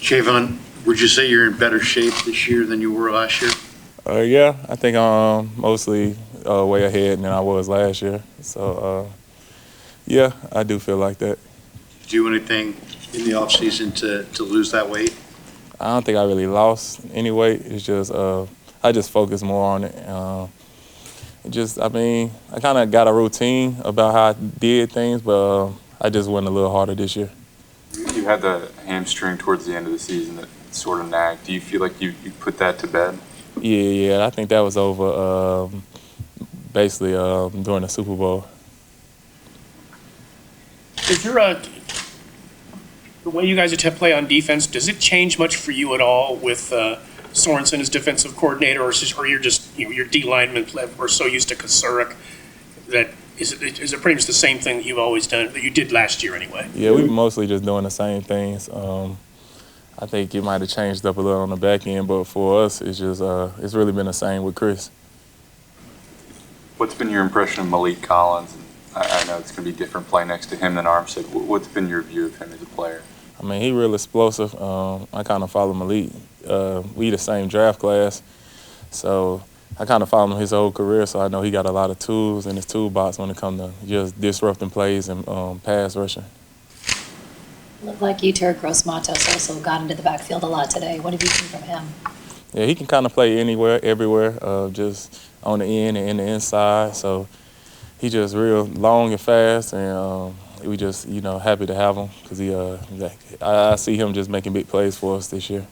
Javon, would you say you're in better shape this year than you were last year? Yeah, I think I'm mostly way ahead than I was last year. So, yeah, I do feel like that. Did you do anything in the offseason to lose that weight? I don't think I really lost any weight. It's just I just focus more on it. I kind of got a routine about how I did things, but I just went a little harder this year. You had the hamstring towards the end of the season that sort of nagged. Do you feel like you put that to bed? Yeah, I think that was over basically during the Super Bowl. Is there the way you guys play on defense, does it change much for you at all with Sorensen as defensive coordinator, or you're just, your D linemen are so used to Kasurek that is it pretty much the same thing that you've always done, that you did last year anyway? Yeah, we mostly just doing the same things. I think it might have changed up a little on the back end, but for us, it's just it's really been the same with Chris. What's been your impression of Malik Collins? I know it's going to be different play next to him than Armstead. What's been your view of him as a player? I mean, he's real explosive. I kind of follow Malik. We the same draft class, so I kind of followed him his whole career, so I know he got a lot of tools in his toolbox when it comes to just disrupting plays and pass rushing. Looked like Yetur Gross-Matos also got into the backfield a lot today. What have you seen from him? Yeah, he can kind of play anywhere, everywhere, just on the end and in the inside. So he's just real long and fast, and we just, happy to have him because I see him just making big plays for us this year.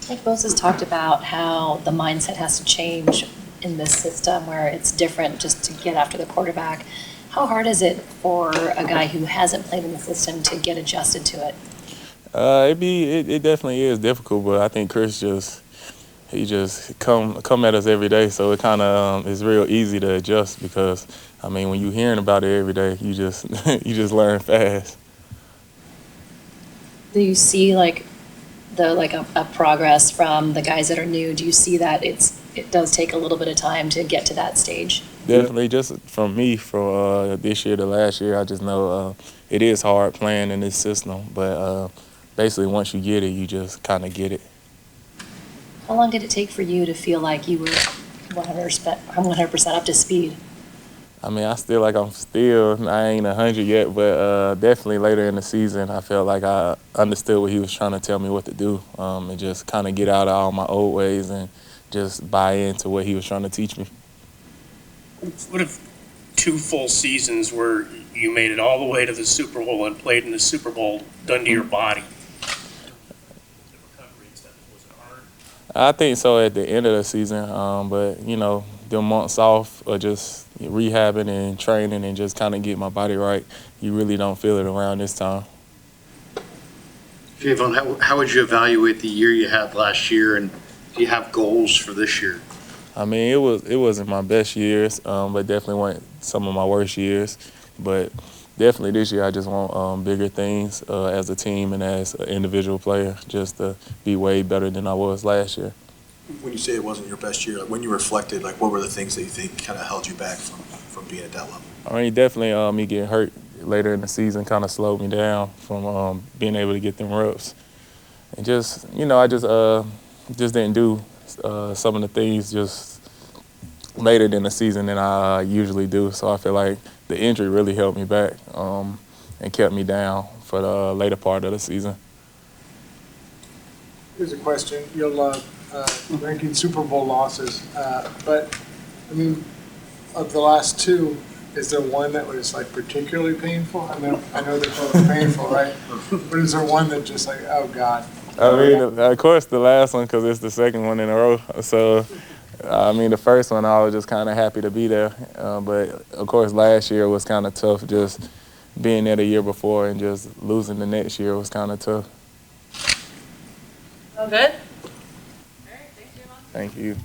Nick Bosa's talked about how the mindset has to change in this system where it's different just to get after the quarterback. How hard is it for a guy who hasn't played in the system to get adjusted to it? It definitely is difficult, but I think Chris he just come at us every day, so it kind of is real easy to adjust because I mean when you're hearing about it every day, you just you just learn fast. Do you see a progress from the guys that are new? Do you see that it does take a little bit of time to get to that stage? Definitely, just from this year to last year, I just know it is hard playing in this system, but basically once you get it, you just kind of get it. How long did it take for you to feel like you were 100% up to speed? I mean, I ain't 100 yet, but definitely later in the season, I felt like I understood what he was trying to tell me what to do, and just kind of get out of all my old ways and just buy into what he was trying to teach me. What if 2 full seasons where you made it all the way to the Super Bowl and played in the Super Bowl done to your body? Was it hard? I think so at the end of the season, but the months off or just rehabbing and training and just kind of get my body right, you really don't feel it around this time. Javon, how would you evaluate the year you had last year, and do you have goals for this year? I mean, it wasn't my best years, but definitely weren't some of my worst years. But definitely this year I just want bigger things as a team and as an individual player, just to be way better than I was last year. When you say it wasn't your best year, when you reflected, what were the things that you think kind of held you back from being at that level? I mean, definitely me getting hurt later in the season kind of slowed me down from being able to get them reps. And just, I just didn't do some of the things just later in the season than I usually do. So I feel like the injury really held me back and kept me down for the later part of the season. Here's a question. You'll ranking Super Bowl losses, but I mean, of the last 2, is there one that was particularly painful? I know they're both painful, right? But is there one that just oh God? I mean, of course, the last one because it's the second one in a row. So, I mean, the first one I was just kind of happy to be there, but of course, last year was kind of tough. Just being there the year before and just losing the next year was kind of tough. All good? Thank you.